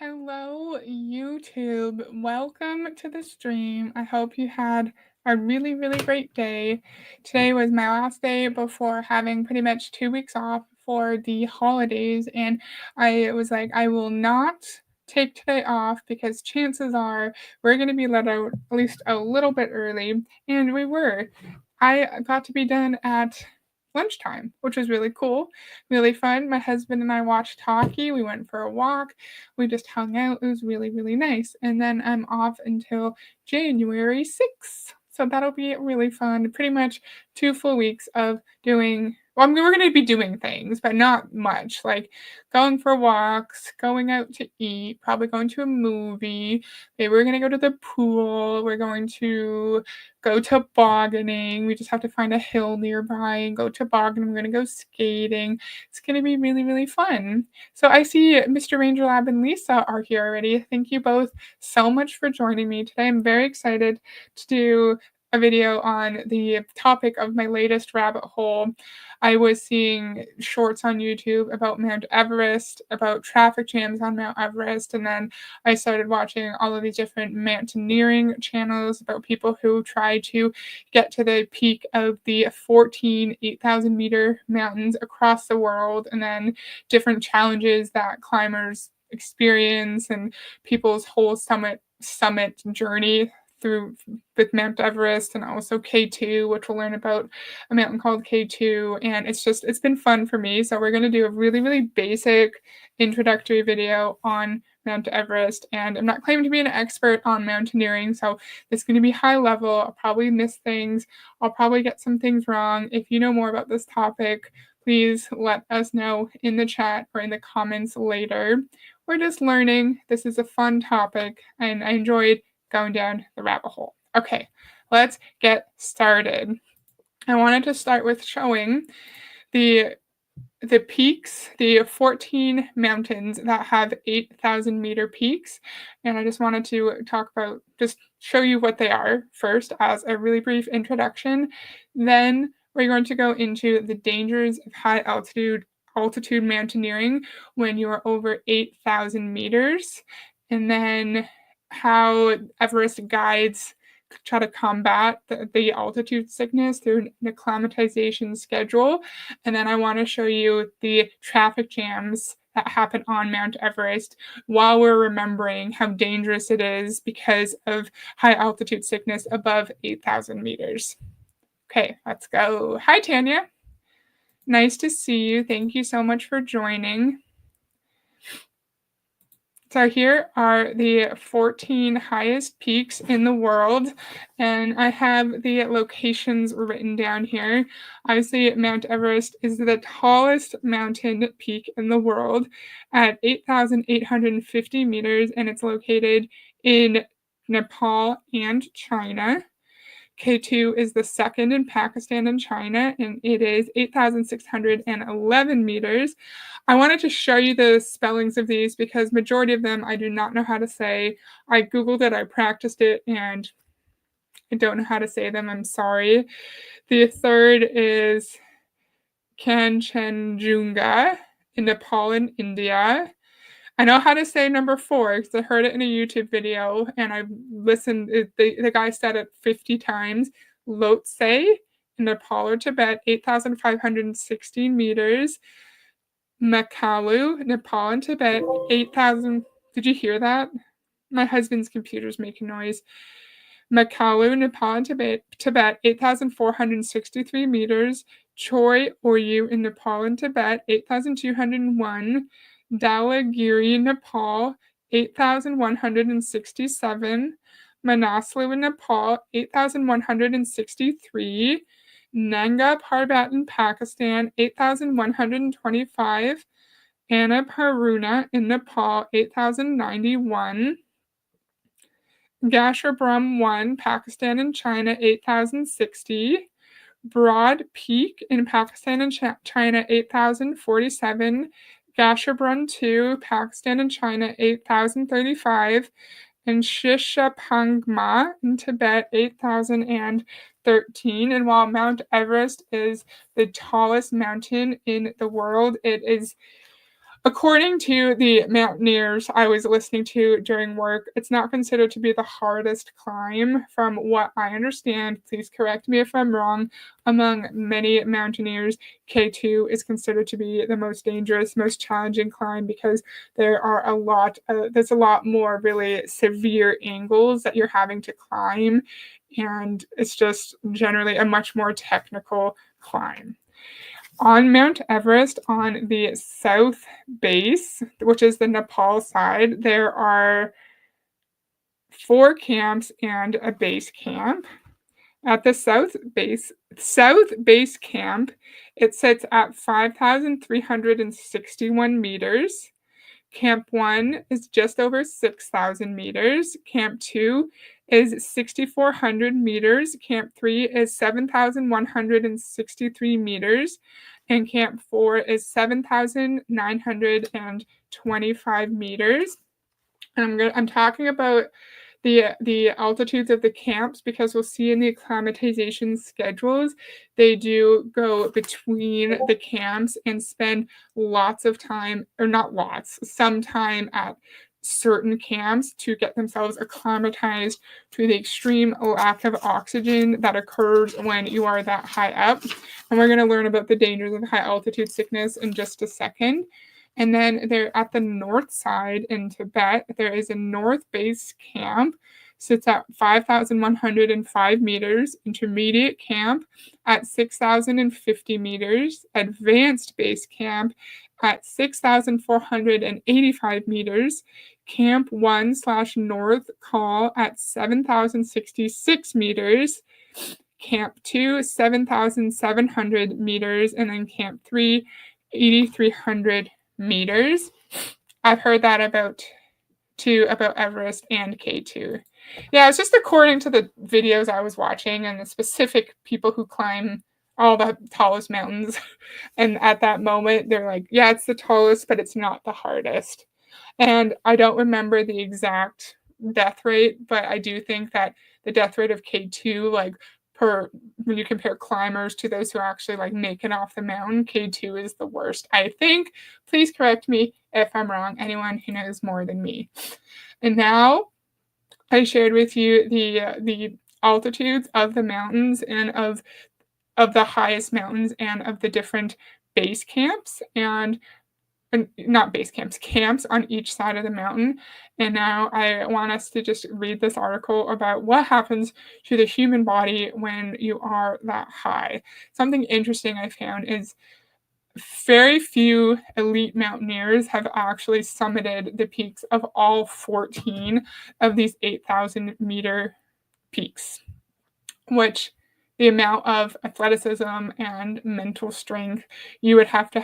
Hello, YouTube. Welcome to the stream. I hope you had a really, really great day. Today was my last day before having pretty much 2 weeks off for the holidays, and I was like, I will not take today off because chances are we're going to be let out at least a little bit early, and we were. I got to be done at lunchtime, which was really cool, really fun. My husband and I watched hockey. We went for a walk. We just hung out. It was really, really nice. And then I'm off until January 6th. So that'll be really fun. Pretty much 2 full weeks of doing, well, I mean, we're going to be doing things, but not much. Like going for walks, going out to eat, probably going to a movie. Maybe we're going to go to the pool. We're going to go tobogganing. We just have to find a hill nearby and go tobogganing. We're going to go skating. It's going to be really, really fun. So I see Mr. Ranger Lab and Lisa are here already. Thank you both so much for joining me today. I'm very excited to do a video on the topic of my latest rabbit hole. I was seeing shorts on YouTube about Mount Everest, about traffic jams on Mount Everest, and then I started watching all of these different mountaineering channels about people who try to get to the peak of the 14 8,000 meter mountains across the world, and then different challenges that climbers experience and people's whole summit journey through with Mount Everest, and also K2, which we'll learn about a mountain called K2. And it's been fun for me. So we're going to do a really, really basic introductory video on Mount Everest. And I'm not claiming to be an expert on mountaineering, so it's going to be high level. I'll probably miss things. I'll probably get some things wrong. If you know more about this topic, please let us know in the chat or in the comments later. We're just learning. This is a fun topic, and I enjoyed going down the rabbit hole. Okay, let's get started. I wanted to start with showing the peaks, the 14 mountains that have 8,000 meter peaks. And I just wanted to just show you what they are first as a really brief introduction. Then we're going to go into the dangers of high altitude mountaineering when you are over 8,000 meters. And then how Everest guides try to combat the altitude sickness through an acclimatization schedule. And then I want to show you the traffic jams that happen on Mount Everest while we're remembering how dangerous it is because of high altitude sickness above 8,000 meters. Okay, let's go. Hi, Tanya. Nice to see you. Thank you so much for joining. So here are the 14 highest peaks in the world, and I have the locations written down here. Obviously, Mount Everest is the tallest mountain peak in the world at 8,850 meters, and it's located in Nepal and China. K2 is the second in Pakistan and China, and it is 8,611 meters. I wanted to show you the spellings of these because majority of them I do not know how to say. I Googled it, I practiced it, and I don't know how to say them. I'm sorry. The third is Kanchenjunga in Nepal and India. I know how to say number 4 because I heard it in a YouTube video and I've listened. The guy said it 50 times. Lhotse in Nepal or Tibet, 8,516 meters. Makalu, Nepal and Tibet, 8,000. Did you hear that? My husband's computer's making noise. Makalu, Nepal and Tibet, 8,463 meters. Choi Oyu in Nepal and Tibet, 8,201. Dhaulagiri, Nepal, 8,167. Manaslu in Nepal, 8,163. Nanga Parbat in Pakistan, 8,125. Annapurna in Nepal, 8,091. Gasherbrum 1, Pakistan and China, 8,060. Broad Peak in Pakistan and China, 8,047. Gasherbrum 2, Pakistan and China, 8,035. And Shishapangma in Tibet, 8,013. And while Mount Everest is the tallest mountain in the world, it is According to the mountaineers I was listening to during work, it's not considered to be the hardest climb from what I understand. Please correct me if I'm wrong. Among many mountaineers, K2 is considered to be the most dangerous, most challenging climb because there's a lot more really severe angles that you're having to climb, and it's just generally a much more technical climb. On Mount Everest, on the south base, which is the Nepal side, there are 4 camps and a base camp. At the south base camp, it sits at 5,361 meters. Camp 1 is just over 6,000 meters. Camp 2 is 6,400 meters. Camp 3 is 7,163 meters. And Camp 4 is 7,925 meters. I'm talking about the altitudes of the camps because we'll see in the acclimatization schedules, they do go between the camps and spend lots of time, or not lots, some time at certain camps to get themselves acclimatized to the extreme lack of oxygen that occurs when you are that high up. And we're going to learn about the dangers of high altitude sickness in just a second. And then there at the north side in Tibet, there is a north base camp, sits at 5,105 meters, intermediate camp at 6,050 meters, advanced base camp at 6,485 meters, Camp 1/North Call at 7,066 meters, Camp 2, 7,700 meters, and then Camp 3, 8,300 meters. I've heard that about Everest and K2. Yeah, it's just according to the videos I was watching and the specific people who climb all the tallest mountains. And at that moment, they're like, yeah, it's the tallest, but it's not the hardest. And I don't remember the exact death rate, but I do think that the death rate of K2, like when you compare climbers to those who actually like make it off the mountain, K2 is the worst, I think. Please correct me if I'm wrong, anyone who knows more than me. And now I shared with you the altitudes of the mountains and of the highest mountains and of the different base camps and not base camps, camps on each side of the mountain. And now I want us to just read this article about what happens to the human body when you are that high. Something interesting I found is very few elite mountaineers have actually summited the peaks of all 14 of these 8,000 meter peaks, which the amount of athleticism and mental strength you would have to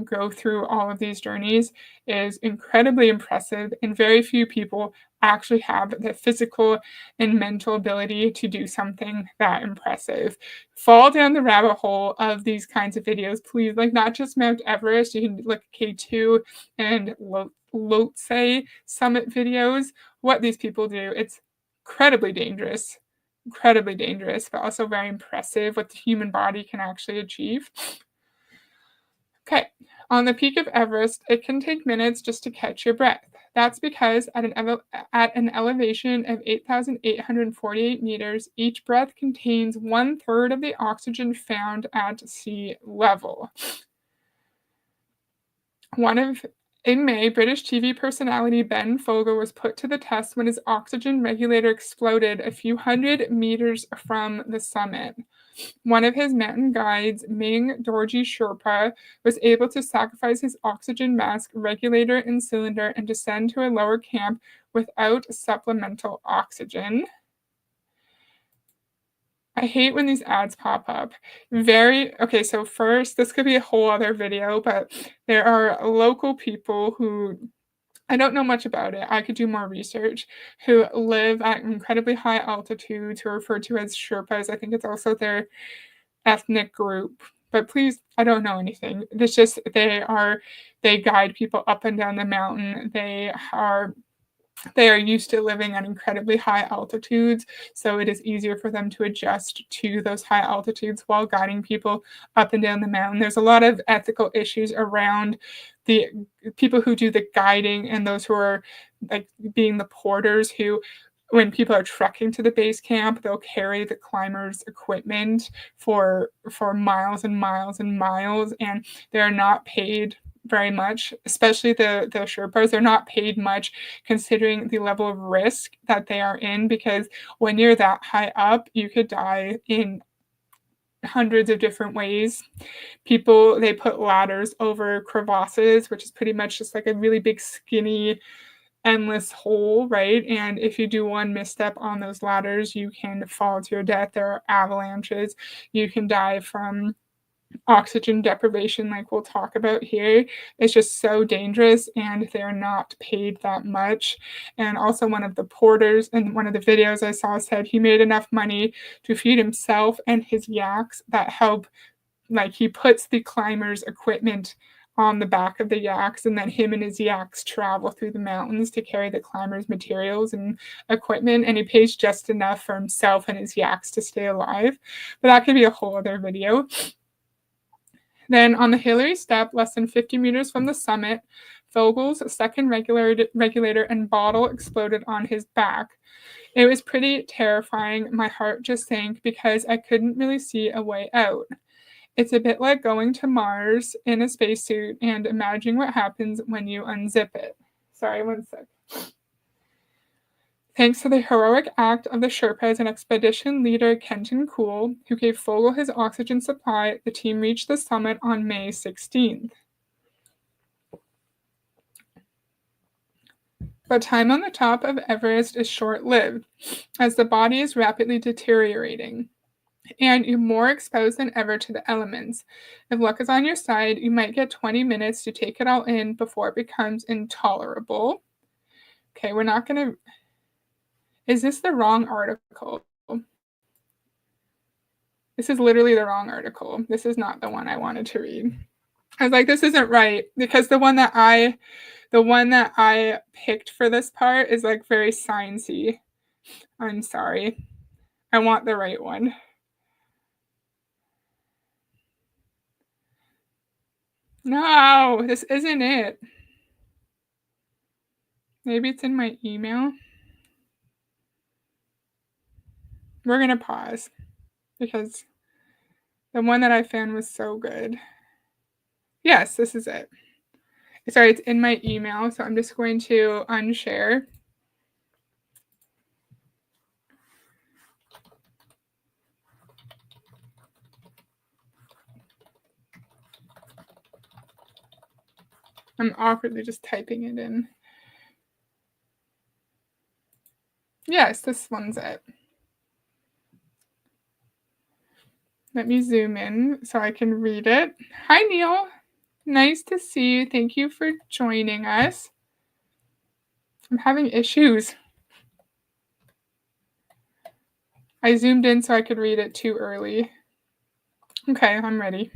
go through all of these journeys is incredibly impressive, and very few people actually have the physical and mental ability to do something that impressive. Fall down the rabbit hole of these kinds of videos, please. Like, not just Mount Everest, you can look at K2 and Lhotse summit videos. What these people do, it's incredibly dangerous, but also very impressive what the human body can actually achieve. Okay, on the peak of Everest, it can take minutes just to catch your breath. That's because at an elevation of 8,848 meters, each breath contains 1/3 of the oxygen found at sea level. In May, British TV personality Ben Fogle was put to the test when his oxygen regulator exploded a few hundred meters from the summit. One of his mountain guides, Ming Dorji Sherpa, was able to sacrifice his oxygen mask, regulator, and cylinder and descend to a lower camp without supplemental oxygen. I hate when these ads pop up. Okay, so first, this could be a whole other video, but there are local people who I don't know much about it. I could do more research. Who live at incredibly high altitudes, who are referred to as Sherpas. I think it's also their ethnic group. But please, I don't know anything. It's just they guide people up and down the mountain. They are used to living at incredibly high altitudes, so it is easier for them to adjust to those high altitudes while guiding people up and down the mountain. There's a lot of ethical issues around the people who do the guiding and those who are like being the porters who when people are trekking to the base camp, they'll carry the climbers' equipment for miles and miles and miles, and they're not paid very much, especially the Sherpas. They're not paid much considering the level of risk that they are in, because when you're that high up, you could die in hundreds of different ways. People, they put ladders over crevasses, which is pretty much just like a really big skinny endless hole, right? And if you do one misstep on those ladders, you can fall to your death. There are avalanches. You can die from oxygen deprivation, like we'll talk about here. It's just so dangerous, and they're not paid that much. And also, one of the porters in one of the videos I saw said he made enough money to feed himself and his yaks that help, like, he puts the climbers' equipment on the back of the yaks, and then him and his yaks travel through the mountains to carry the climbers' materials and equipment, and he pays just enough for himself and his yaks to stay alive. But that could be a whole other video. Then on the Hillary step, less than 50 meters from the summit, Vogel's second regulator and bottle exploded on his back. It was pretty terrifying. My heart just sank because I couldn't really see a way out. It's a bit like going to Mars in a spacesuit and imagining what happens when you unzip it. Sorry, one sec. Thanks to the heroic act of the Sherpas and expedition leader Kenton Kool, who gave Vogel his oxygen supply, the team reached the summit on May 16th. But time on the top of Everest is short-lived, as the body is rapidly deteriorating, and you're more exposed than ever to the elements. If luck is on your side, you might get 20 minutes to take it all in before it becomes intolerable. Okay, we're not going to... Is this the wrong article? This is literally the wrong article. This is not the one I wanted to read. I was like, this isn't right, because the one that I picked for this part is like very sciencey. I'm sorry. I want the right one. No, this isn't it. Maybe it's in my email. We're going to pause because the one that I found was so good. Yes, this is it. Sorry, it's in my email, so I'm just going to unshare. I'm awkwardly just typing it in. Yes, this one's it. Let me zoom in so I can read it. Hi, Neil. Nice to see you. Thank you for joining us. I'm having issues. I zoomed in so I could read it too early. Okay, I'm ready.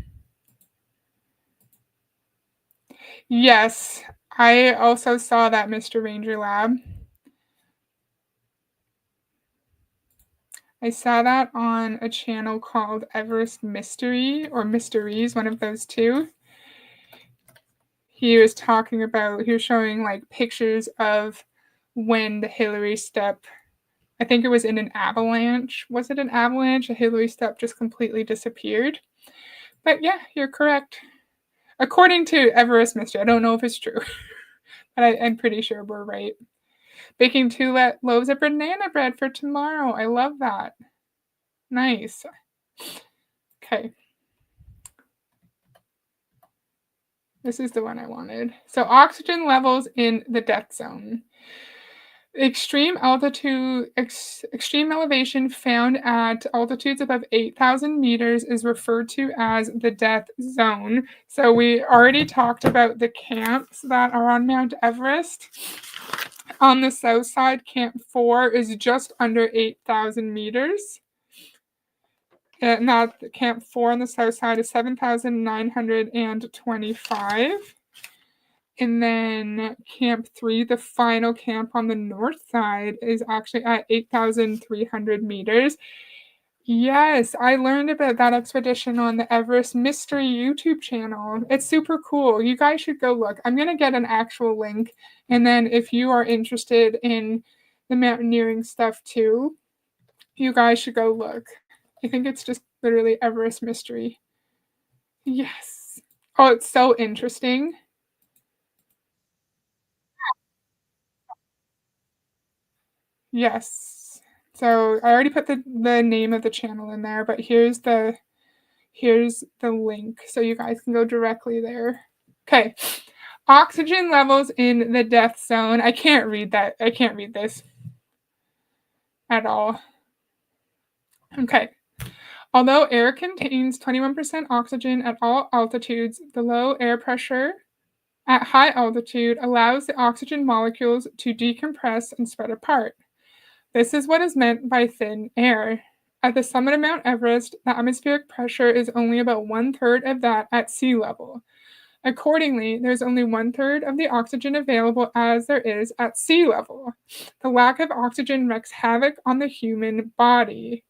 Yes, I also saw that, Mr. Ranger Lab. I saw that on a channel called Everest Mystery or Mysteries, one of those two. He was talking about, he was showing like pictures of when the Hillary step, I think it was in an avalanche. Was it an avalanche? A Hillary step just completely disappeared. But yeah, you're correct. According to Everest Mystery, I don't know if it's true, but I'm pretty sure we're right. Baking 2 loaves of banana bread for tomorrow. I love that. Nice. Okay. This is the one I wanted. So oxygen levels in the death zone. Extreme elevation found at altitudes above 8,000 meters is referred to as the death zone. So we already talked about the camps that are on Mount Everest. On the south side, Camp 4 is just under 8,000 meters. And now Camp 4 on the south side is 7,925. And then Camp 3, the final camp on the north side, is actually at 8,300 meters. Yes, I learned about that expedition on the Everest Mystery YouTube channel. It's super cool. You guys should go look. I'm gonna get an actual link, and then if you are interested in the mountaineering stuff too, you guys should go look. I think it's just literally Everest Mystery. Yes. Oh, it's so interesting. Yes. So I already put the name of the channel in there, but here's the link so you guys can go directly there. Okay. Oxygen levels in the death zone. I can't read that. I can't read this at all. Okay. Although air contains 21% oxygen at all altitudes, the low air pressure at high altitude allows the oxygen molecules to decompress and spread apart. This is what is meant by thin air. At the summit of Mount Everest, the atmospheric pressure is only about one-third of that at sea level. Accordingly, there's only one-third of the oxygen available as there is at sea level. The lack of oxygen wreaks havoc on the human body.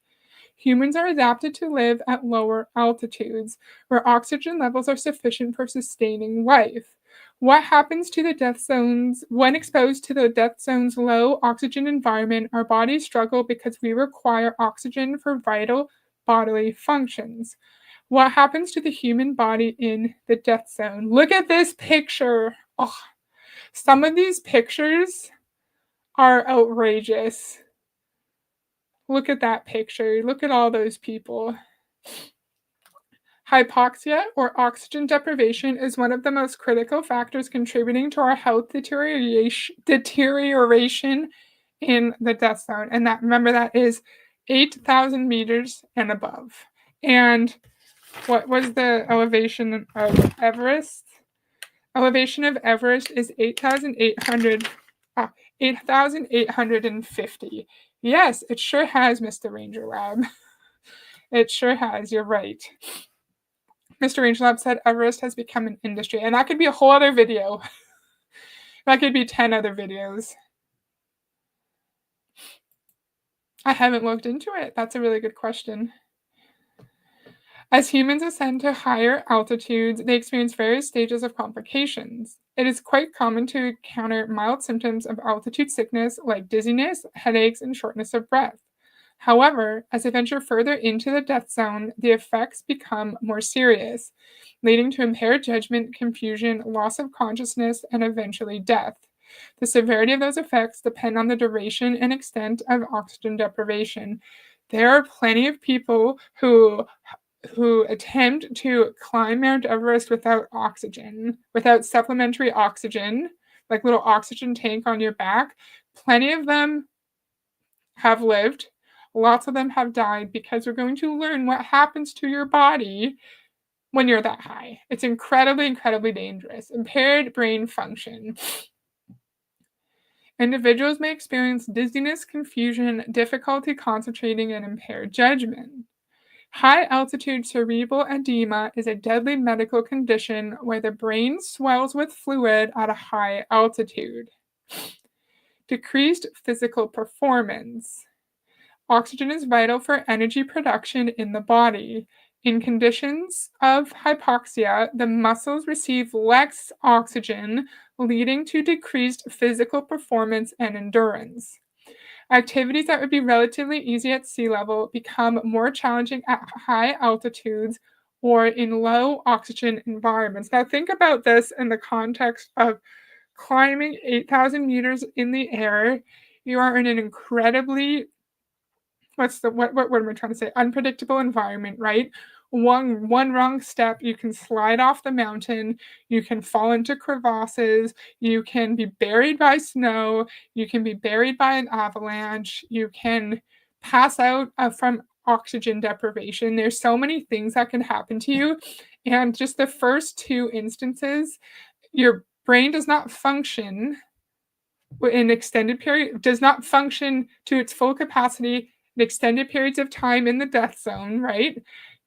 Humans are adapted to live at lower altitudes, where oxygen levels are sufficient for sustaining life. What happens to the death zones when exposed to the death zone's low oxygen environment? Our bodies struggle because we require oxygen for vital bodily functions. What happens to the human body in the death zone? Look at this picture. Oh, some of these pictures are outrageous. Look at that picture. Look at all those people. Hypoxia, or oxygen deprivation, is one of the most critical factors contributing to our health deterioration in the death zone. And that, remember, that is 8,000 meters and above. And what was the elevation of Everest? Elevation of Everest is 8,850. Yes, it sure has, Mr. Ranger Lab. It sure has. You're right. Mr. Rangelab said Everest has become an industry, and that could be a whole other video. That could be 10 other videos. I haven't looked into it. That's a really good question. As humans ascend to higher altitudes, they experience various stages of complications. It is quite common to encounter mild symptoms of altitude sickness like dizziness, headaches, and shortness of breath. However, as they venture further into the death zone, the effects become more serious, leading to impaired judgment, confusion, loss of consciousness, and eventually death. The severity of those effects depend on the duration and extent of oxygen deprivation. There are plenty of people who attempt to climb Mount Everest without oxygen, without supplementary oxygen, like little oxygen tank on your back. Plenty of them have lived. Lots of them have died because we're going to learn what happens to your body when you're that high. It's incredibly, incredibly dangerous. Impaired brain function. Individuals may experience dizziness, confusion, difficulty concentrating, and impaired judgment. High altitude cerebral edema is a deadly medical condition where the brain swells with fluid at a high altitude. Decreased physical performance. Oxygen is vital for energy production in the body. In conditions of hypoxia, the muscles receive less oxygen, leading to decreased physical performance and endurance. Activities that would be relatively easy at sea level become more challenging at high altitudes or in low oxygen environments. Now, think about this in the context of climbing 8,000 meters in the air. You are in an incredibly what am I trying to say? Unpredictable environment, right? One wrong step, you can slide off the mountain, you can fall into crevasses, you can be buried by snow, you can be buried by an avalanche, you can pass out from oxygen deprivation. There's so many things that can happen to you. And just the first two instances, your brain does not function in extended period, does not function to its full capacity in extended periods of time in the death zone, right?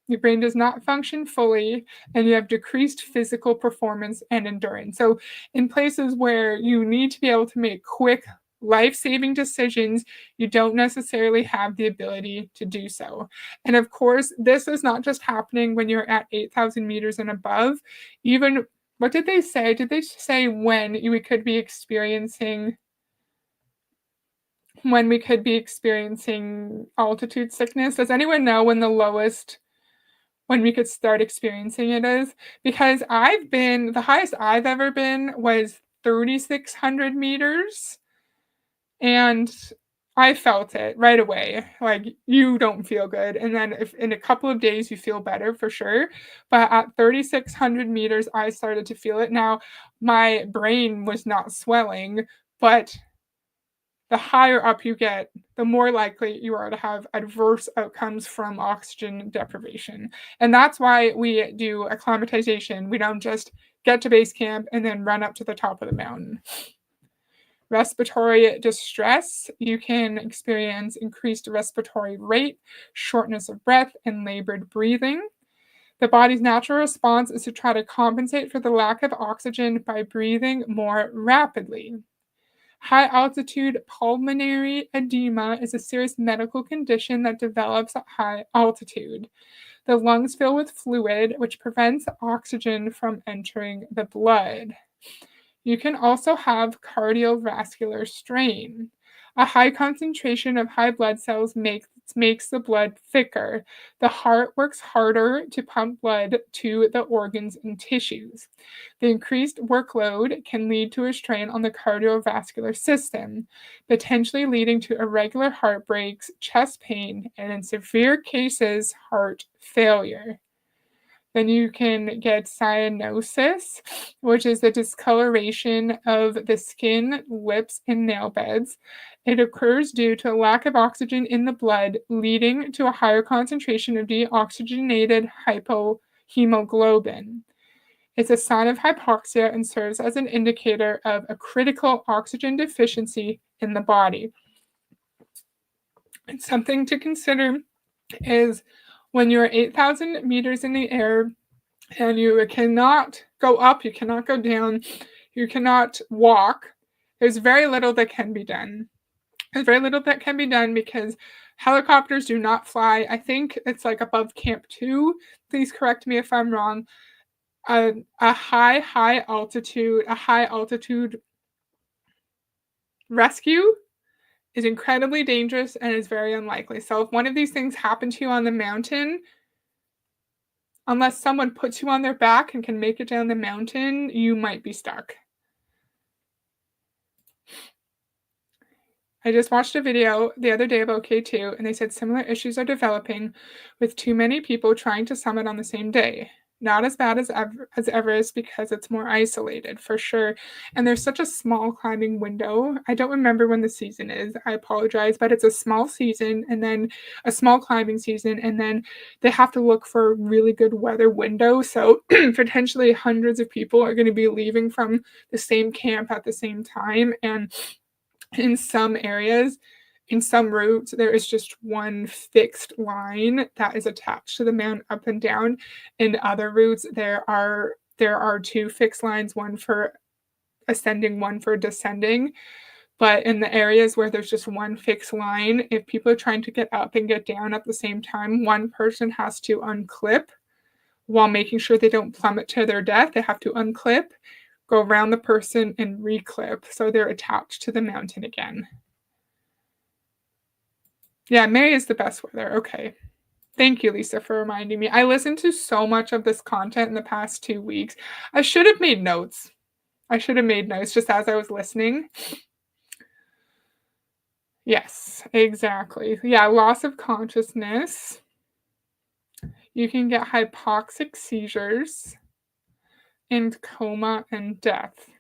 Your brain does not function fully, and you have decreased physical performance and endurance. So, in places where you need to be able to make quick life-saving decisions, you don't necessarily have the ability to do so. And of course, this is not just happening when you're at 8,000 meters and above. Even what did they say? Did they say we could be experiencing altitude sickness? Does anyone know when we could start experiencing it is? Because the highest I've ever been was 3,600 meters, and I felt it right away. Like, you don't feel good, and then if in a couple of days you feel better for sure, but at 3,600 meters, I started to feel it. Now, my brain was not swelling, but the higher up you get, the more likely you are to have adverse outcomes from oxygen deprivation. And that's why we do acclimatization. We don't just get to base camp and then run up to the top of the mountain. Respiratory distress. You can experience increased respiratory rate, shortness of breath, and labored breathing. The body's natural response is to try to compensate for the lack of oxygen by breathing more rapidly. High altitude pulmonary edema is a serious medical condition that develops at high altitude. The lungs fill with fluid, which prevents oxygen from entering the blood. You can also have cardiovascular strain. A high concentration of high blood cells makes the blood thicker. The heart works harder to pump blood to the organs and tissues. The increased workload can lead to a strain on the cardiovascular system, potentially leading to irregular heart breaks, chest pain, and in severe cases, heart failure. Then you can get cyanosis, which is the discoloration of the skin, lips, and nail beds. It occurs due to a lack of oxygen in the blood, leading to a higher concentration of deoxygenated hypohemoglobin. It's a sign of hypoxia and serves as an indicator of a critical oxygen deficiency in the body. And something to consider is when you're 8,000 meters in the air and you cannot go up, you cannot go down, you cannot walk, there's very little that can be done. There's very little that can be done because helicopters do not fly. I think it's like above Camp 2. Please correct me if I'm wrong. A high altitude rescue is incredibly dangerous and is very unlikely. So if one of these things happen to you on the mountain, unless someone puts you on their back and can make it down the mountain, you might be stuck. I just watched a video the other day about K2, and they said similar issues are developing with too many people trying to summit on the same day. Not as bad as Everest because it's more isolated, for sure. And there's such a small climbing window. I don't remember when the season is. I apologize, but it's a small season and then a small climbing season, and then they have to look for a really good weather window. So potentially hundreds of people are going to be leaving from the same camp at the same time. And in some areas, in some routes, there is just one fixed line that is attached to the mountain up and down. In other routes, there are two fixed lines, one for ascending, one for descending. But in the areas where there's just one fixed line, if people are trying to get up and get down at the same time, one person has to unclip while making sure they don't plummet to their death. They have to unclip, go around the person, and reclip so they're attached to the mountain again. Yeah, May is the best weather. Okay. Thank you, Lisa, for reminding me. I listened to so much of this content in the past 2 weeks. I should have made notes. Just as I was listening. Yes, exactly. Yeah, loss of consciousness. You can get hypoxic seizures and coma and death.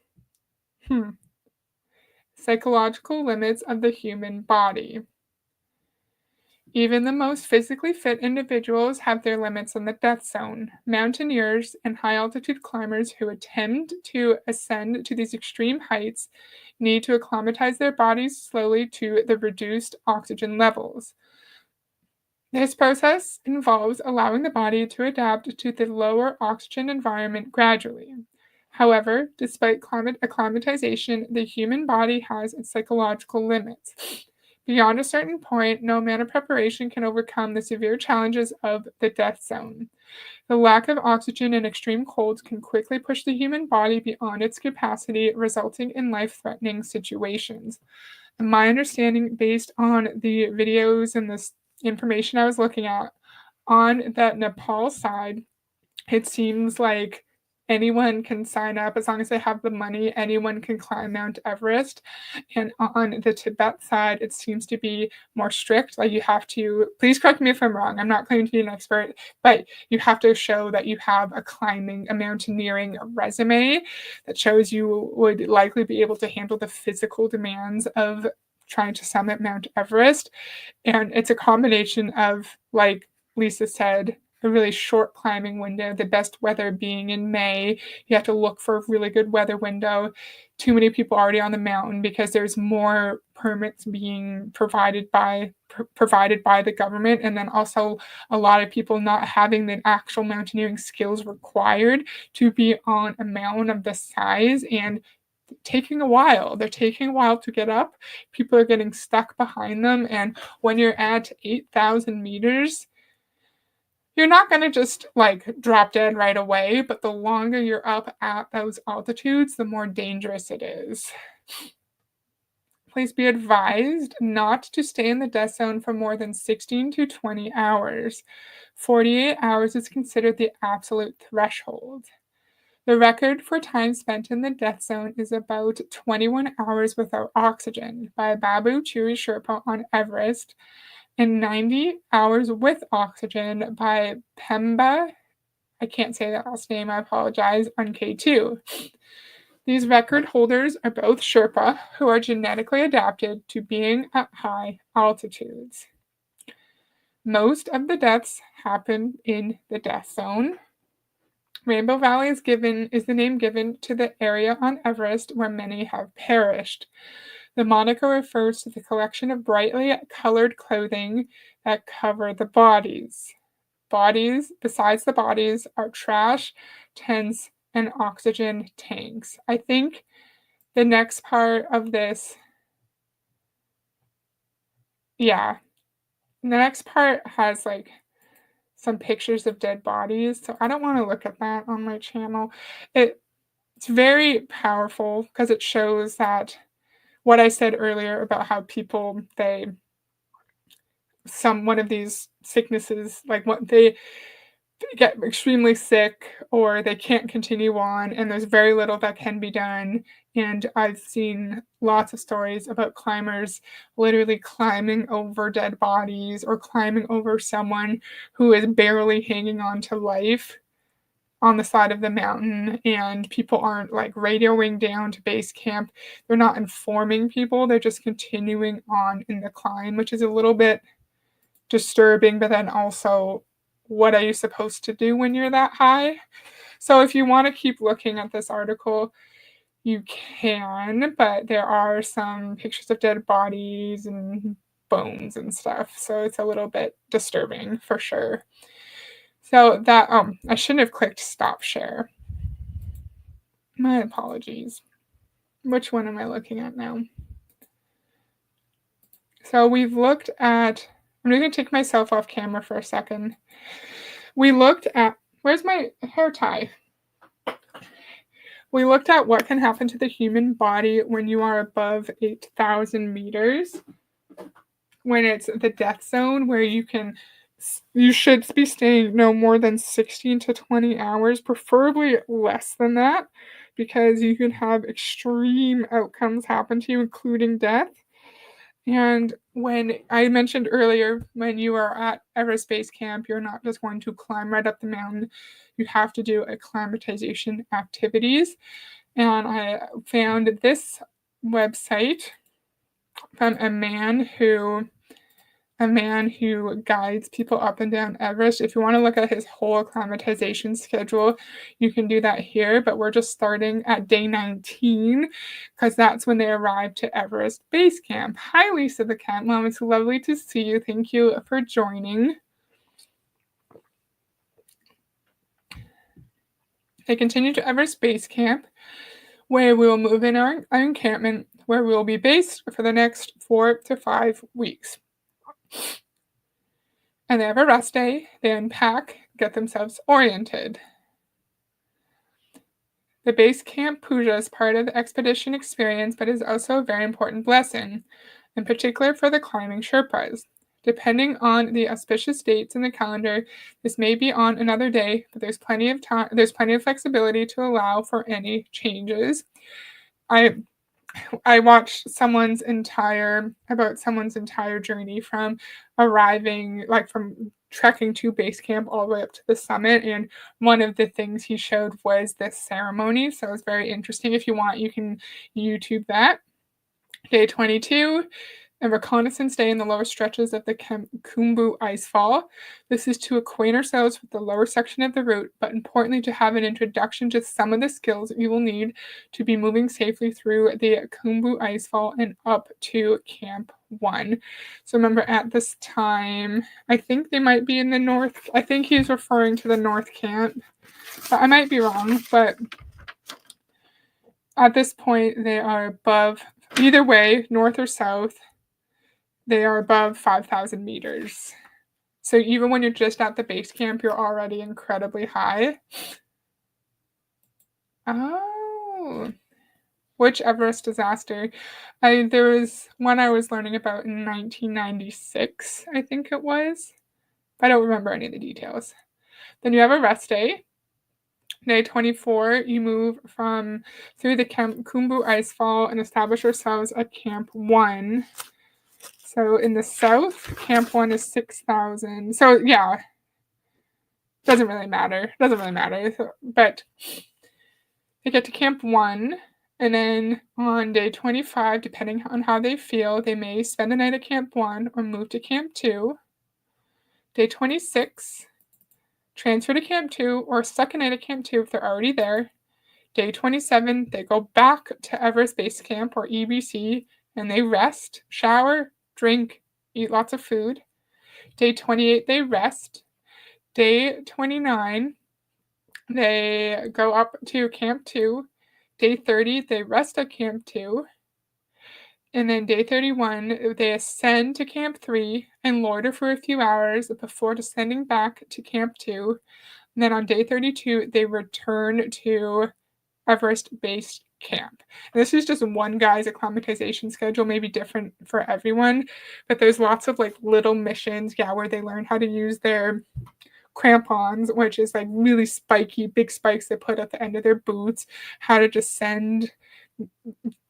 Psychological limits of the human body. Even the most physically fit individuals have their limits in the death zone. Mountaineers and high altitude climbers who attempt to ascend to these extreme heights need to acclimatize their bodies slowly to the reduced oxygen levels. This process involves allowing the body to adapt to the lower oxygen environment gradually. However, despite acclimatization, the human body has its psychological limits. Beyond a certain point, no amount of preparation can overcome the severe challenges of the death zone. The lack of oxygen and extreme cold can quickly push the human body beyond its capacity, resulting in life threatening situations. My understanding, based on the videos and this information I was looking at, on that Nepal side, it seems like anyone can sign up as long as they have the money. Anyone can climb Mount Everest. And on the Tibet side, it seems to be more strict. Like you have to, please correct me if I'm wrong. I'm not claiming to be an expert, but you have to show that you have a mountaineering resume that shows you would likely be able to handle the physical demands of trying to summit Mount Everest. And it's a combination of, like Lisa said, a really short climbing window, the best weather being in May. You have to look for a really good weather window. Too many people already on the mountain because there's more permits being provided by the government, and then also a lot of people not having the actual mountaineering skills required to be on a mountain of this size and taking a while. They're taking a while to get up. People are getting stuck behind them, and when you're at 8,000 meters, you're not going to just like drop dead right away, but the longer you're up at those altitudes, the more dangerous it is. Please be advised not to stay in the death zone for more than 16 to 20 hours. 48 hours is considered the absolute threshold. The record for time spent in the death zone is about 21 hours without oxygen by Babu Churi Sherpa on Everest, and 90 hours with oxygen by Pemba, I can't say that last name, I apologize, on K2. These record holders are both Sherpa, who are genetically adapted to being at high altitudes. Most of the deaths happen in the death zone. Rainbow Valley is the name given to the area on Everest where many have perished. The moniker refers to the collection of brightly colored clothing that cover the bodies. Besides the bodies, are trash, tents, and oxygen tanks. I think the next part of this, yeah, the next part has like some pictures of dead bodies, so I don't want to look at that on my channel. It's very powerful because it shows that what I said earlier about how people, one of these sicknesses, like what they get extremely sick or they can't continue on, and there's very little that can be done. And I've seen lots of stories about climbers literally climbing over dead bodies or climbing over someone who is barely hanging on to life on the side of the mountain, and people aren't like radioing down to base camp. They're not informing people, they're just continuing on in the climb, which is a little bit disturbing, but then also, what are you supposed to do when you're that high? So if you want to keep looking at this article, you can, but there are some pictures of dead bodies and bones and stuff, so it's a little bit disturbing for sure. So that, I shouldn't have clicked stop share. My apologies. Which one am I looking at now? So we've looked at, I'm going to take myself off camera for a second. We looked at, where's my hair tie? We looked at what can happen to the human body when you are above 8,000 meters, when it's the death zone, where you should be staying no more than 16 to 20 hours, preferably less than that, because you can have extreme outcomes happen to you, including death. And when I mentioned earlier, when you are at Everest Base Camp, you're not just going to climb right up the mountain. You have to do acclimatization activities. And I found this website from a man who guides people up and down Everest. If you want to look at his whole acclimatization schedule, you can do that here, but we're just starting at day 19 because that's when they arrive to Everest Base Camp. Hi, Lisa the Cat Mom. It's lovely to see you. Thank you for joining. They continue to Everest Base Camp, where we will move in our encampment, where we will be based for the next 4 to 5 weeks. And they have a rest day, they unpack, get themselves oriented. The base camp puja is part of the expedition experience, but is also a very important blessing, in particular for the climbing Sherpas. Depending on the auspicious dates in the calendar, this may be on another day, but there's plenty of time. There's plenty of flexibility to allow for any changes. I watched someone's entire journey from arriving, like from trekking to base camp all the way up to the summit, and one of the things he showed was this ceremony. So it was very interesting. If you want, you can YouTube that. Day 22, a reconnaissance day in the lower stretches of the Khumbu Icefall. This is to acquaint ourselves with the lower section of the route, but importantly to have an introduction to some of the skills we will need to be moving safely through the Khumbu Icefall and up to Camp 1. So remember, at this time, I think they might be in the north. I think he's referring to the north camp, but I might be wrong. But at this point, they are above, either way, north or south, they are above 5,000 meters. So even when you're just at the base camp, you're already incredibly high. Oh, which Everest disaster? There was one I was learning about in 1996, I think it was. I don't remember any of the details. Then you have a rest day. Day 24, you move through the Khumbu Icefall and establish yourselves at Camp 1. So in the south, Camp 1 is 6,000. So yeah, doesn't really matter. But they get to Camp 1, and then on day 25, depending on how they feel, they may spend the night at Camp 1 or move to Camp 2. Day 26, transfer to Camp 2 or second night at Camp 2 if they're already there. Day 27, they go back to Everest Base Camp or EBC, and they rest, shower, drink, eat lots of food. Day 28, they rest. Day 29, they go up to Camp 2. Day 30, they rest at Camp 2. And then day 31, they ascend to Camp 3 and loiter for a few hours before descending back to Camp 2. And then on day 32, they return to Everest Base Camp. And this is just one guy's acclimatization schedule, maybe different for everyone, but there's lots of like little missions, where they learn how to use their crampons, which is like really spiky, big spikes they put at the end of their boots, how to descend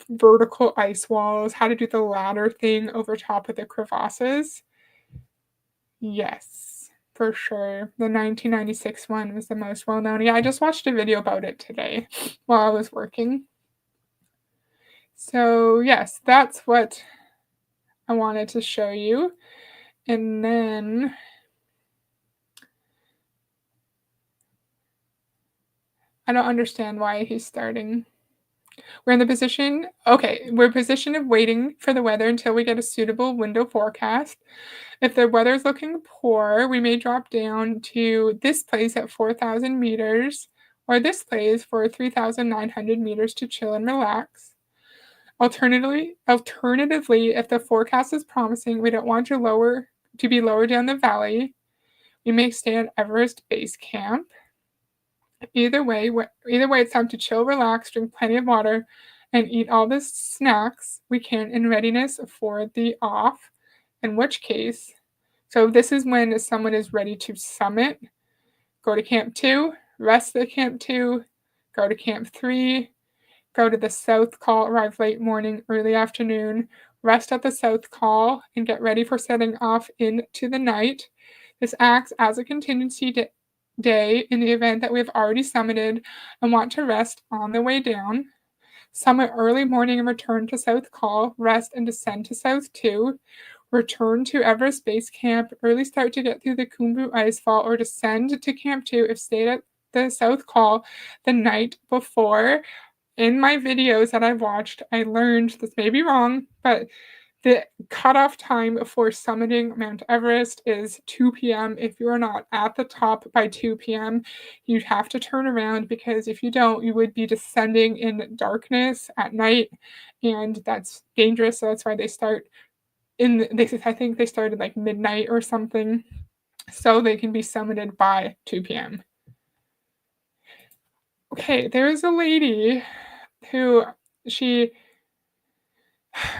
vertical ice walls, how to do the ladder thing over top of the crevasses. Yes, for sure. The 1996 one was the most well-known. Yeah, I just watched a video about it today while I was working. So yes, that's what I wanted to show you. And then I don't understand why he's starting. We're in the position, we're position of waiting for the weather until we get a suitable window forecast. If the weather is looking poor, we may drop down to this place at 4,000 meters, or this place for 3,900 meters to chill and relax. Alternatively, if the forecast is promising, we don't want to be lower down the valley, we may stay at Everest Base Camp. Either way, it's time to chill, relax, drink plenty of water, and eat all the snacks we can in readiness for the off. In which case, so this is when someone is ready to summit. Go to Camp 2, rest at Camp 2, go to Camp 3, go to the South Call, arrive late morning, early afternoon, rest at the South Call, and get ready for setting off into the night. This acts as a contingency day in the event that we have already summited and want to rest on the way down. Summit early morning and return to South Call, rest and descend to South 2. Return to Everest Base Camp, early start to get through the Khumbu Icefall, or descend to Camp 2 if stayed at the South Call the night before. In my videos that I've watched, I learned, this may be wrong, but The cutoff time for summiting Mount Everest is 2 p.m. If you are not at the top by 2 p.m., you have to turn around because if you don't, you would be descending in darkness at night, and that's dangerous. So that's why they start I think they started like midnight or something, so they can be summited by 2 p.m. Okay, there's a lady who she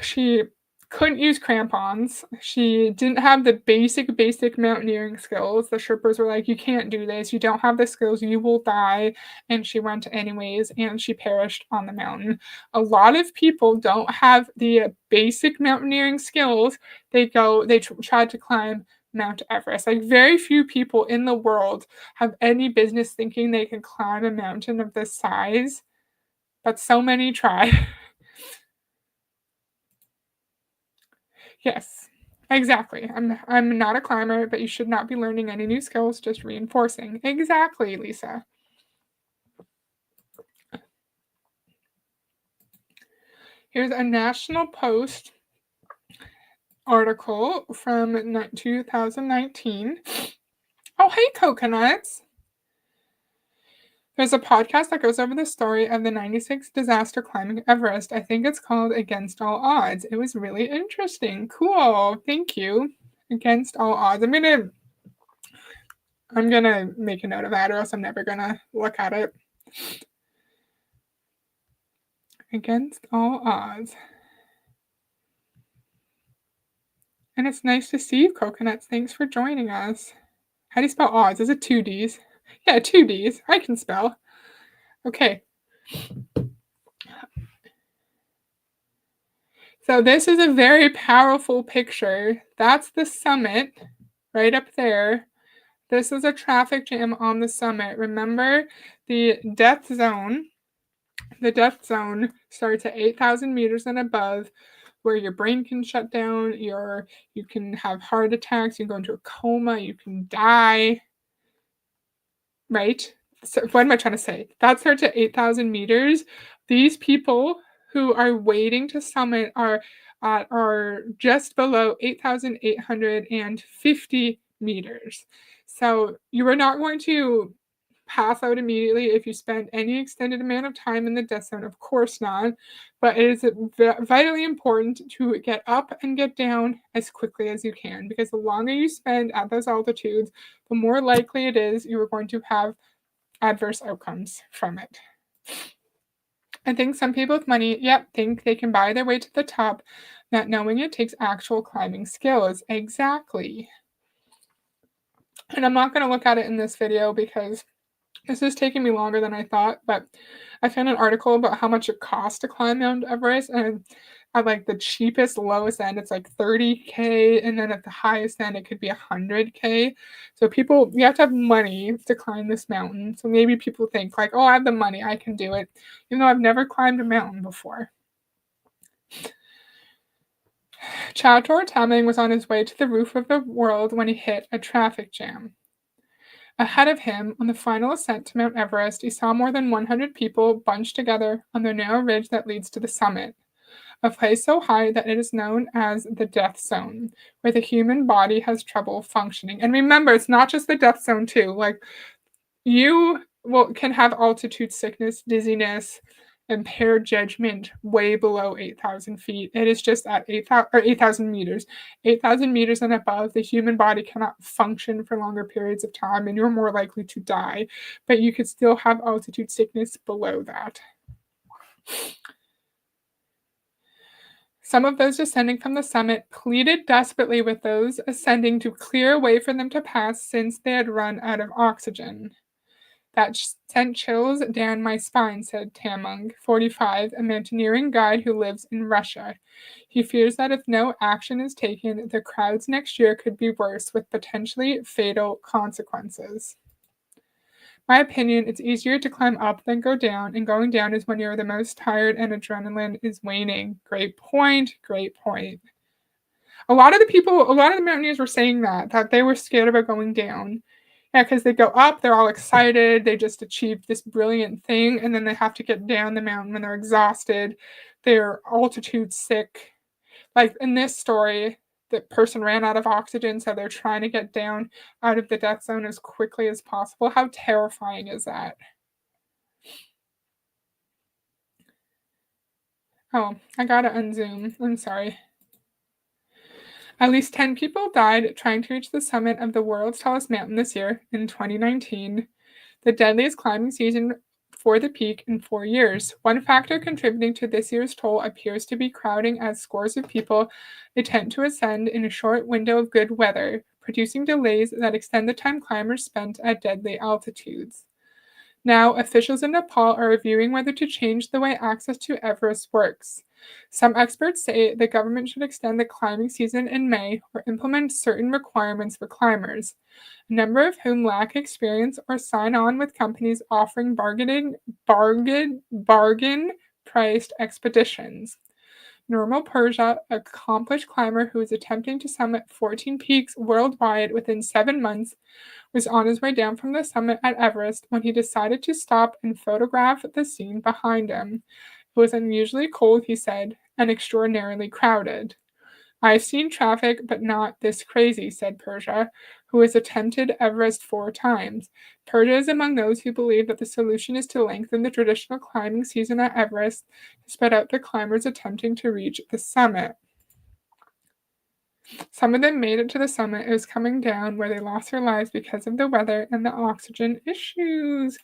she couldn't use crampons. She didn't have the basic mountaineering skills. The Sherpas were like, "You can't do this. You don't have the skills. You will die." And she went anyways, and she perished on the mountain. A lot of people don't have the basic mountaineering skills. Tried to climb Mount Everest. Like very few people in the world have any business thinking they can climb a mountain of this size, but so many try. Yes, exactly. I'm not a climber, but you should not be learning any new skills, just reinforcing. Exactly, Lisa. Here's a National Post article from 2019. Oh, hey, coconuts. There's a podcast that goes over the story of the 96 disaster climbing Everest. I think it's called Against All Odds. It was really interesting. Cool. Thank you. Against All Odds. I'm gonna make a note of that or else I'm never gonna look at it. Against All Odds. And it's nice to see you, coconuts. Thanks for joining us. How do you spell odds? Is it two D's? Yeah, two D's. I can spell. Okay. So this is a very powerful picture. That's the summit right up there. This is a traffic jam on the summit. Remember the death zone. The death zone starts at 8,000 meters and above, where your brain can shut down, you can have heart attacks, you go into a coma, you can die, right? So what am I trying to say? That starts at 8,000 meters. These people who are waiting to summit are just below 8,850 meters. So you are not going to pass out immediately if you spend any extended amount of time in the death zone. Of course not. But it is vitally important to get up and get down as quickly as you can because the longer you spend at those altitudes, the more likely it is you are going to have adverse outcomes from it. I think some people with money, think they can buy their way to the top, not knowing it takes actual climbing skills. Exactly. And I'm not going to look at it in this video because this is taking me longer than I thought, but I found an article about how much it costs to climb Mount Everest, and at like the cheapest, lowest end, it's like 30K, and then at the highest end, it could be 100K. So you have to have money to climb this mountain. So maybe people think like, oh, I have the money, I can do it, even though I've never climbed a mountain before. Chowtor Tamang was on his way to the roof of the world when he hit a traffic jam. Ahead of him, on the final ascent to Mount Everest, he saw more than 100 people bunched together on the narrow ridge that leads to the summit, a place so high that it is known as the death zone, where the human body has trouble functioning. And remember, it's not just the death zone, too. Like, you can have altitude sickness, dizziness, impaired judgment way below 8,000 feet. It is just at 8,000 meters. 8,000 meters and above, the human body cannot function for longer periods of time, and you're more likely to die. But you could still have altitude sickness below that. Some of those descending from the summit pleaded desperately with those ascending to clear a way for them to pass since they had run out of oxygen. That sent chills down my spine, said Tamung, 45, a mountaineering guide who lives in Russia. He fears that if no action is taken, the crowds next year could be worse, with potentially fatal consequences. My opinion, it's easier to climb up than go down, and going down is when you're the most tired and adrenaline is waning. Great point, great point. A lot of the mountaineers were saying that they were scared about going down. Yeah, because they go up, they're all excited, they just achieved this brilliant thing, and then they have to get down the mountain when they're exhausted, they're altitude sick. Like in this story, the person ran out of oxygen, so they're trying to get down out of the death zone as quickly as possible. How terrifying is that? Oh, I gotta unzoom. I'm sorry. At least 10 people died trying to reach the summit of the world's tallest mountain this year in 2019, the deadliest climbing season for the peak in 4 years. One factor contributing to this year's toll appears to be crowding, as scores of people attempt to ascend in a short window of good weather, producing delays that extend the time climbers spent at deadly altitudes. Now, officials in Nepal are reviewing whether to change the way access to Everest works. Some experts say the government should extend the climbing season in May or implement certain requirements for climbers, a number of whom lack experience or sign on with companies offering bargain priced expeditions. Normal Persia, an accomplished climber who is attempting to summit 14 peaks worldwide within 7 months, was on his way down from the summit at Everest when he decided to stop and photograph the scene behind him. It was unusually cold, he said, and extraordinarily crowded. I've seen traffic, but not this crazy, said Persia, who has attempted Everest 4 times. Persia is among those who believe that the solution is to lengthen the traditional climbing season at Everest to spread out the climbers attempting to reach the summit. Some of them made it to the summit. It was coming down where they lost their lives because of the weather and the oxygen issues.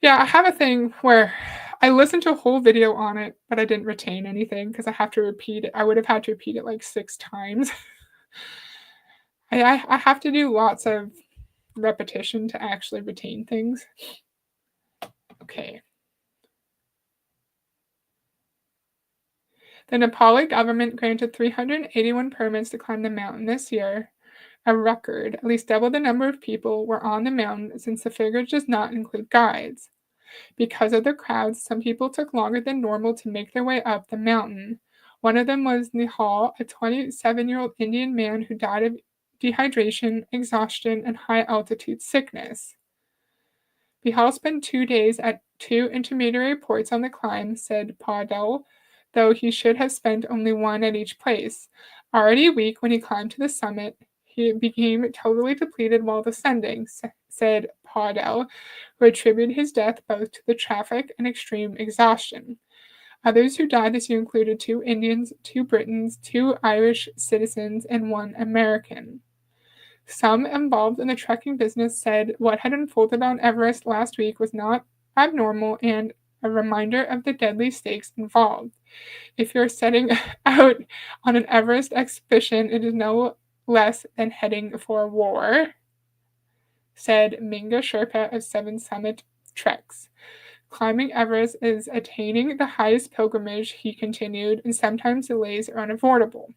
Yeah, I have a thing where I listened to a whole video on it, but I didn't retain anything because I have to repeat it. I would have had to repeat it like 6 times. I have to do lots of repetition to actually retain things. Okay. The Nepali government granted 381 permits to climb the mountain this year, a record. At least double the number of people were on the mountain, since the figure does not include guides. Because of the crowds, some people took longer than normal to make their way up the mountain. One of them was Nihal, a 27-year-old Indian man who died of dehydration, exhaustion, and high altitude sickness. Nihal spent 2 days at 2 intermediary ports on the climb, said Paudel, though he should have spent only one at each place. Already weak when he climbed to the summit, he became totally depleted while descending, said Paudel, who attributed his death both to the traffic and extreme exhaustion. Others who died this year included 2 Indians, 2 Britons, 2 Irish citizens, and 1 American. Some involved in the trekking business said what had unfolded on Everest last week was not abnormal and a reminder of the deadly stakes involved. If you're setting out on an Everest expedition, it is no less than heading for war, said Minga Sherpa of 7 Summit Treks. Climbing Everest is attaining the highest pilgrimage, he continued, and sometimes delays are unavoidable.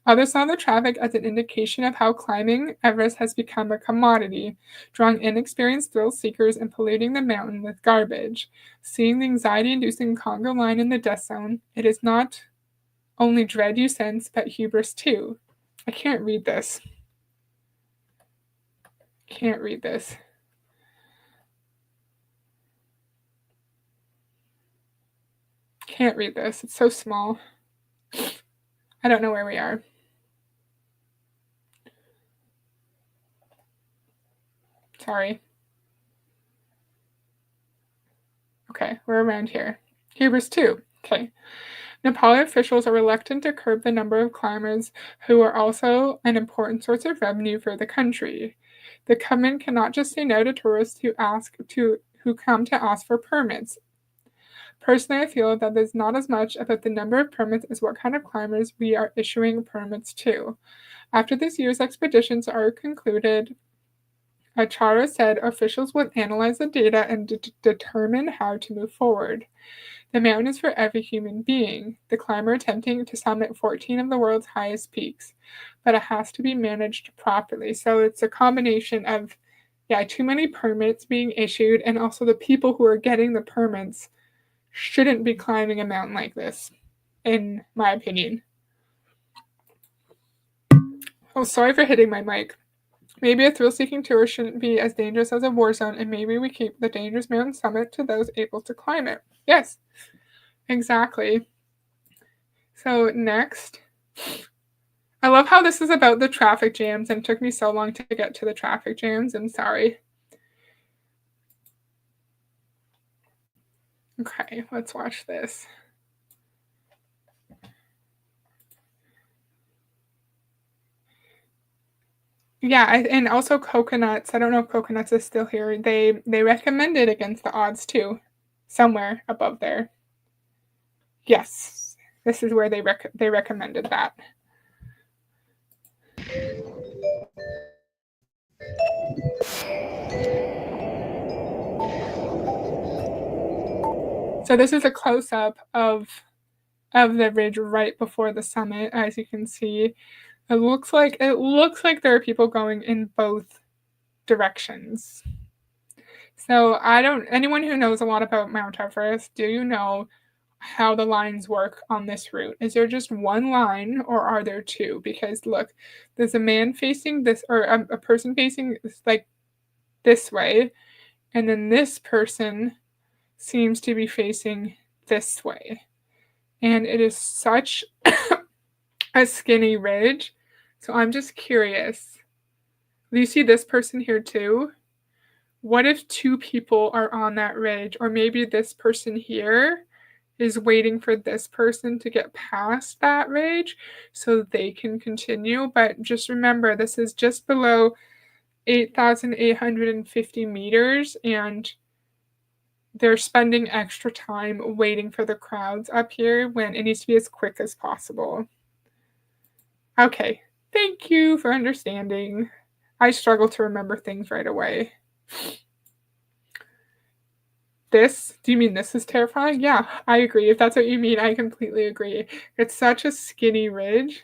Others saw the traffic as an indication of how climbing Everest has become a commodity, drawing inexperienced thrill seekers and polluting the mountain with garbage. Seeing the anxiety-inducing Congo line in the death zone, it is not only dread you sense, but hubris too. I can't read this. Can't read this. Can't read this. It's so small. I don't know where we are. Sorry. Okay, we're around here. Hubris 2. Okay. Nepali officials are reluctant to curb the number of climbers, who are also an important source of revenue for the country. The government cannot just say no to tourists who come to ask for permits. Personally, I feel that there's not as much about the number of permits as what kind of climbers we are issuing permits to. After this year's expeditions are concluded, Achara said officials will analyze the data and determine how to move forward. The mountain is for every human being, the climber attempting to summit 14 of the world's highest peaks, but it has to be managed properly. So it's a combination of, too many permits being issued, and also the people who are getting the permits shouldn't be climbing a mountain like this, in my opinion. Oh, sorry for hitting my mic. Maybe a thrill-seeking tour shouldn't be as dangerous as a war zone, and maybe we keep the dangerous mountain summit to those able to climb it. Yes, exactly. So next, I love how this is about the traffic jams and it took me so long to get to the traffic jams. I'm sorry. Okay, let's watch this. Yeah, and also coconuts. I don't know if coconuts is still here. They recommend it against the odds too, somewhere above there. Yes, this is where they recommended that. So this is a close up of the ridge right before the summit. As you can see, it looks like there are people going in both directions. So I don't anyone who knows a lot about Mount Everest, do you know how the lines work on this route? Is there just one line or are there two? Because look, there's a man facing this or a person facing like this way, and then this person seems to be facing this way. And it is such a skinny ridge. So I'm just curious. Do you see this person here too? What if two people are on that ridge? Or maybe this person here is waiting for this person to get past that ridge so they can continue. But just remember, this is just below 8,850 meters, and they're spending extra time waiting for the crowds up here when it needs to be as quick as possible. Okay, thank you for understanding. I struggle to remember things right away. This? Do you mean this is terrifying? Yeah, I agree. If that's what you mean, I completely agree. It's such a skinny ridge.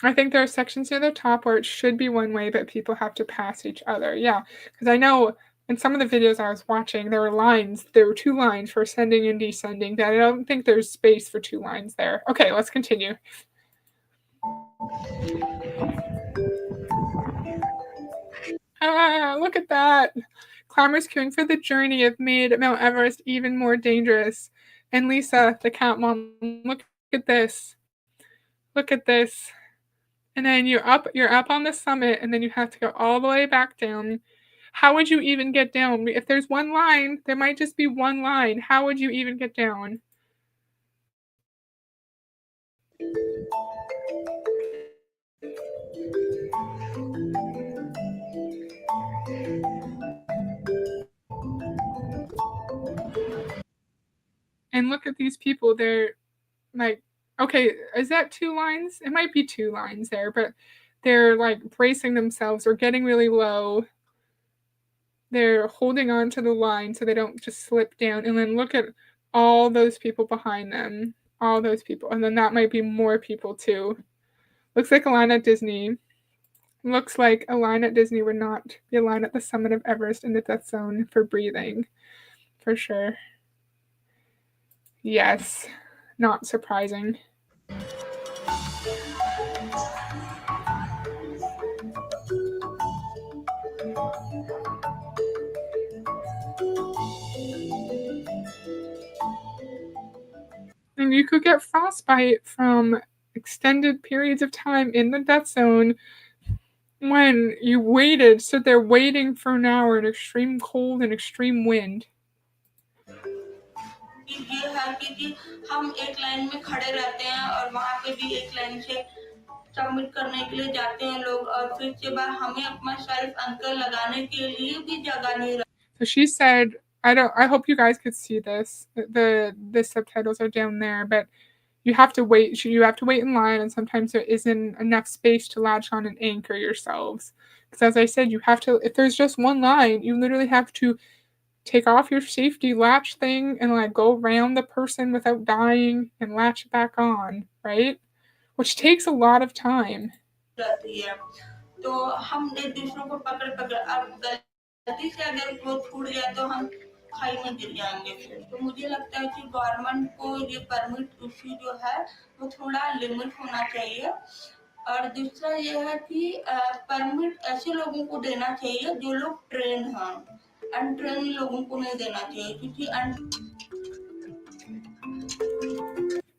I think there are sections near the top where it should be one way, but people have to pass each other. Yeah, because I know in some of the videos I was watching, there were two lines for ascending and descending, that I don't think there's space for two lines there. Okay, let's continue. Ah, look at that. Climbers queuing for the journey have made Mount Everest even more dangerous. And Lisa, the cat mom, look at this. Look at this. And then you're up on the summit, and then you have to go all the way back down. How would you even get down? If there's one line, there might just be one line. How would you even get down? And look at these people. They're like, okay, is that two lines? It might be two lines there, but they're like bracing themselves or getting really low. They're holding on to the line so they don't just slip down. And then look at all those people behind them. All those people. And then that might be more people too. Looks like a line at Disney. Looks like a line at Disney would not be a line at the summit of Everest in the death zone for breathing. For sure. Yes. Not surprising. And you could get frostbite from extended periods of time in the death zone when you waited. So they're waiting for an hour in extreme cold and extreme wind. ये है कि हम एक line में खड़े रहते हैं और वहाँ पे भी एक लाइन से सबमिट करने के लिए जाते हैं लोग और फिर से बाद हमें अपना सेल्फ अंकर लगाने के लिए भी जगह नहीं रह So she said, I hope you guys could see this. The subtitles are down there, but you have to wait. You have to wait in line, and sometimes there isn't enough space to latch on and anchor yourselves. Because as I said, you have to. If there's just one line, you literally have to take off your safety latch thing and like go around the person without dying and latch it back on, right? Which takes a lot of time. तो हम एक दूसरों को पकड़ पकड़ अब गलती से अगर वो छूट गया तो हम खाई में गिर जाएंगे फिर तो मुझे लगता है कि गवर्नमेंट को ये परमिट इश्यू जो है वो थोड़ा लिमिट होना चाहिए और दूसरा ये है कि परमिट ऐसे लोगों को देना चाहिए जो लोग ट्रेन हैं अनट्रेन लोगों को नहीं देना चाहिए क्योंकि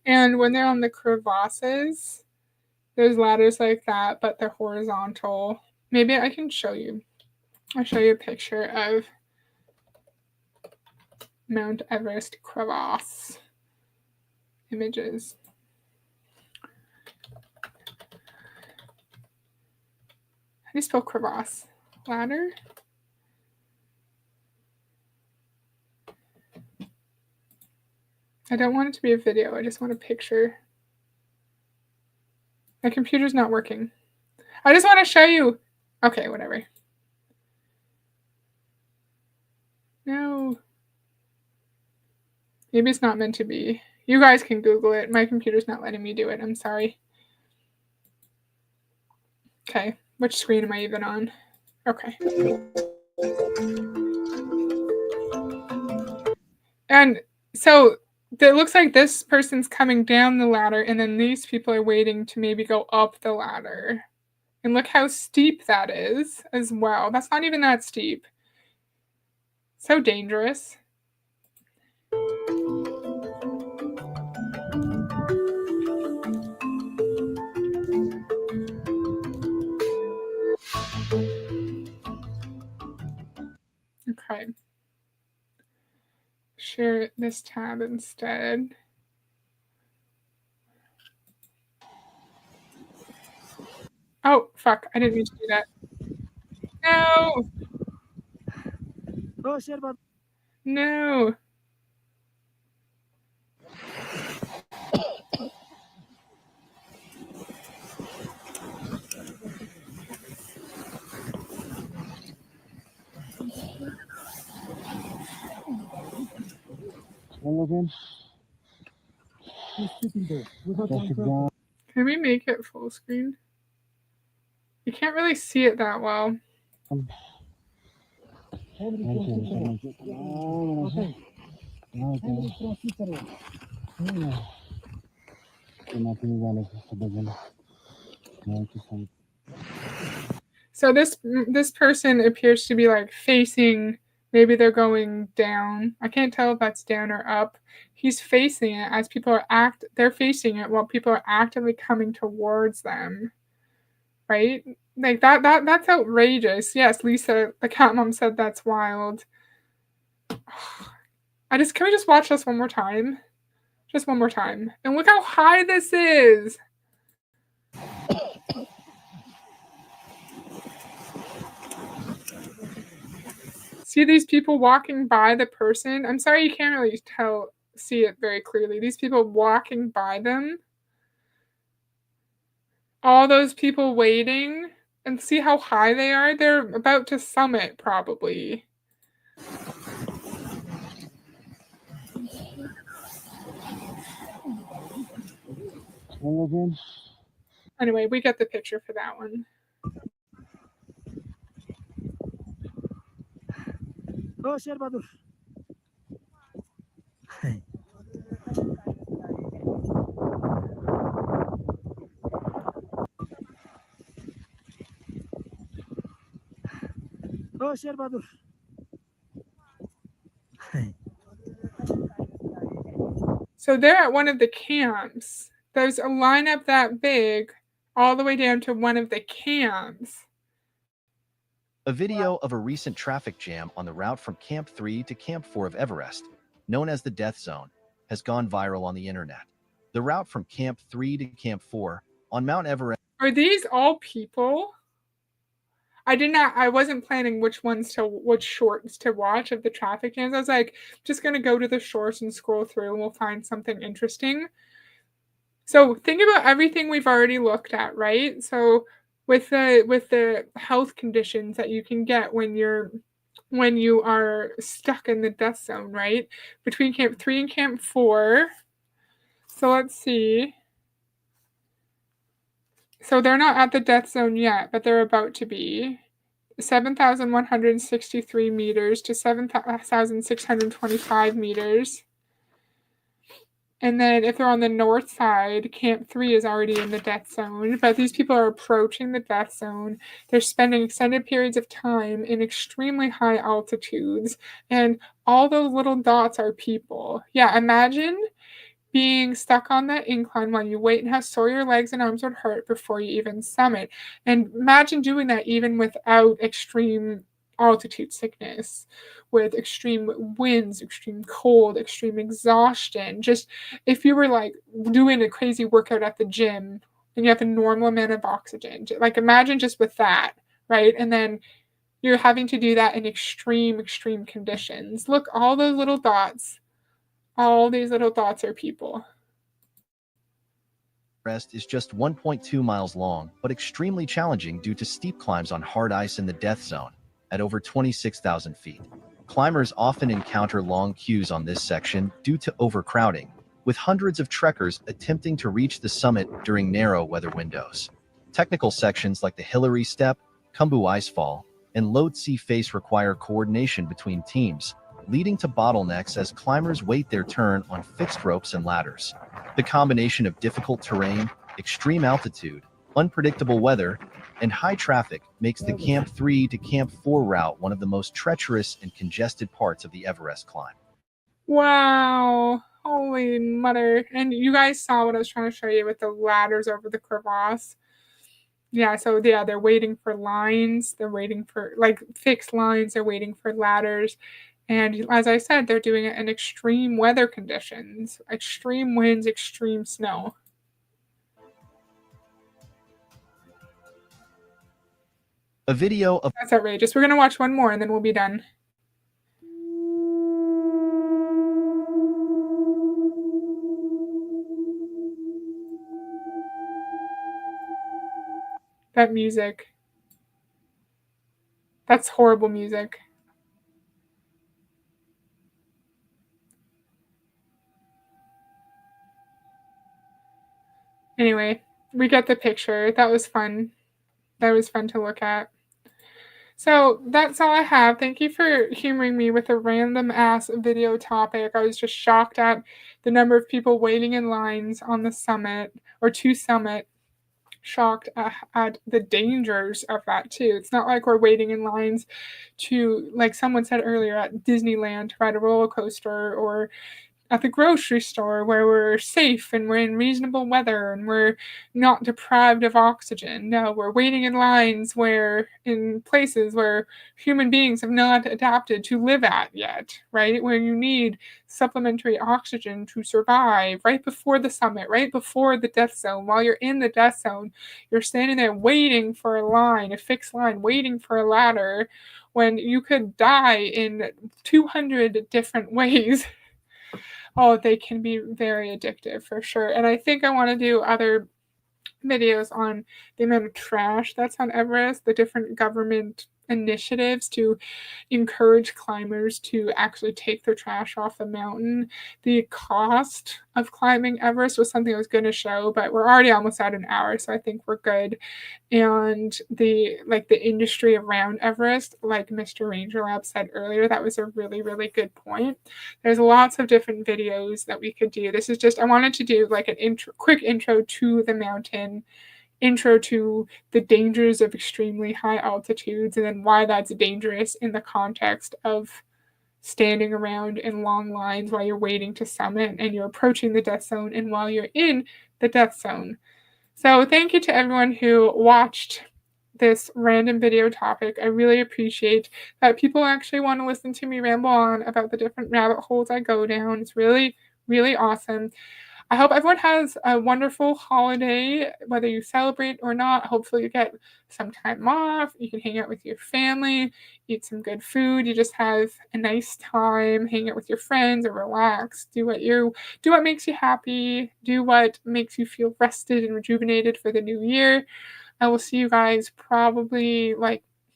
And when they're on the crevasses, there's ladders like that, but they're horizontal. Maybe I can show you. I'll show you a picture of Mount Everest crevasse images. How do you spell crevasse? Ladder? I don't want it to be a video. I just want a picture. My computer's not working. I just want to show you. Okay, whatever. No. Maybe it's not meant to be. You guys can Google it. My computer's not letting me do it. I'm sorry. Okay. Which screen am I even on? Okay. And so it looks like this person's coming down the ladder, and then these people are waiting to maybe go up the ladder. And look how steep that is as well. That's not even that steep. So dangerous. Okay. Share this tab instead. Oh, fuck. I didn't mean to do that. No. Oh, share button. No. Can we make it full screen? You can't really see it that well. So this person appears to be like facing, maybe they're going down. I can't tell if that's down or up. He's facing it as people are they're facing it while people are actively coming towards them. Right? Like that's outrageous. Yes, Lisa, the cat mom said that's wild. Can we just watch this one more time? Just one more time. And look how high this is. See these people walking by the person? I'm sorry you can't really see it very clearly. These people walking by them. All those people waiting. And see how high they are? They're about to summit, probably. Anyway, we get the picture for that one. Oh, share button. Oh, share button. So they're at one of the camps. There's a lineup that big all the way down to one of the camps. A video of a recent traffic jam on the route from Camp 3 to Camp 4 of Everest, known as the Death Zone, has gone viral on the internet. The route from Camp 3 to Camp 4 on Mount Everest. Are these all people? I wasn't planning which shorts to watch of the traffic jams. I was like, just gonna go to the shorts and scroll through and we'll find something interesting. So think about everything we've already looked at, right? So with the health conditions that you can get when you are stuck in the death zone, right? Between Camp 3 and Camp 4. So let's see. So they're not at the death zone yet, but they're about to be. 7,163 meters to 7,625 meters. And then if they're on the north side, Camp 3 is already in the death zone, but these people are approaching the death zone. They're spending extended periods of time in extremely high altitudes, and all those little dots are people. Yeah, imagine being stuck on that incline while you wait and how sore your legs and arms would hurt before you even summit. And imagine doing that even without extreme altitude sickness, with extreme winds, extreme cold, extreme exhaustion. Just if you were like doing a crazy workout at the gym and you have a normal amount of oxygen, like imagine just with that, right? And then you're having to do that in extreme conditions. Look, all those little dots, all these little dots are people. Everest is just 1.2 miles long, but extremely challenging due to steep climbs on hard ice in the death zone at over 26,000 feet. Climbers often encounter long queues on this section due to overcrowding, with hundreds of trekkers attempting to reach the summit during narrow weather windows. Technical sections like the Hillary Step, Khumbu Icefall, and Lhotse Face require coordination between teams, leading to bottlenecks as climbers wait their turn on fixed ropes and ladders. The combination of difficult terrain, extreme altitude, unpredictable weather, and high traffic makes the Camp 3 to Camp 4 route one of the most treacherous and congested parts of the Everest climb. Wow. Holy mother. And you guys saw what I was trying to show you with the ladders over the crevasse. Yeah, so yeah, they're waiting for lines. They're waiting for like fixed lines. They're waiting for ladders. And as I said, they're doing it in extreme weather conditions, extreme winds, extreme snow. A video of That's outrageous. We're going to watch one more and then we'll be done. That music. That's horrible music. Anyway, we get the picture. That was fun. That was fun to look at. So that's all I have. Thank you for humoring me with a random ass video topic. I was just shocked at the number of people waiting in lines on the summit or to summit. Shocked at the dangers of that too. It's not like we're waiting in lines to, like someone said earlier, at Disneyland to ride a roller coaster or at the grocery store where we're safe and we're in reasonable weather and we're not deprived of oxygen. No, we're waiting in lines where in places where human beings have not adapted to live at yet, right? Where you need supplementary oxygen to survive right before the summit, right before the death zone. While you're in the death zone, you're standing there waiting for a line, a fixed line, waiting for a ladder when you could die in 200 different ways. Oh, they can be very addictive for sure. And I think I want to do other videos on the amount of trash that's on Everest, the different government initiatives to encourage climbers to actually take their trash off the mountain. The cost of climbing Everest was something I was going to show, but we're already almost at an hour, so I think we're good. And the industry around Everest, like Mr. Ranger Lab said earlier, that was a really good point. There's lots of different videos that we could do. This is just, I wanted to do like an quick intro to the mountain, intro to the dangers of extremely high altitudes, and then why that's dangerous in the context of standing around in long lines while you're waiting to summit and you're approaching the death zone and while you're in the death zone. So thank you to everyone who watched this random video topic. I really appreciate that people actually want to listen to me ramble on about the different rabbit holes I go down. It's really awesome. I hope everyone has a wonderful holiday, whether you celebrate or not. Hopefully you get some time off. You can hang out with your family, eat some good food. You just have a nice time, hang out with your friends or relax. Do what makes you happy. Do what makes you feel rested and rejuvenated for the new year. I will see you guys probably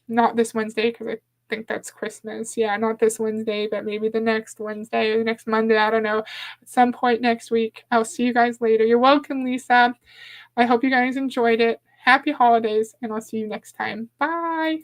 not this Wednesday because I think that's Christmas. Yeah, not this Wednesday, but maybe the next Wednesday or the next Monday. I don't know. At some point next week. I'll see you guys later. You're welcome, Lisa. I hope you guys enjoyed it. Happy holidays, and I'll see you next time. Bye.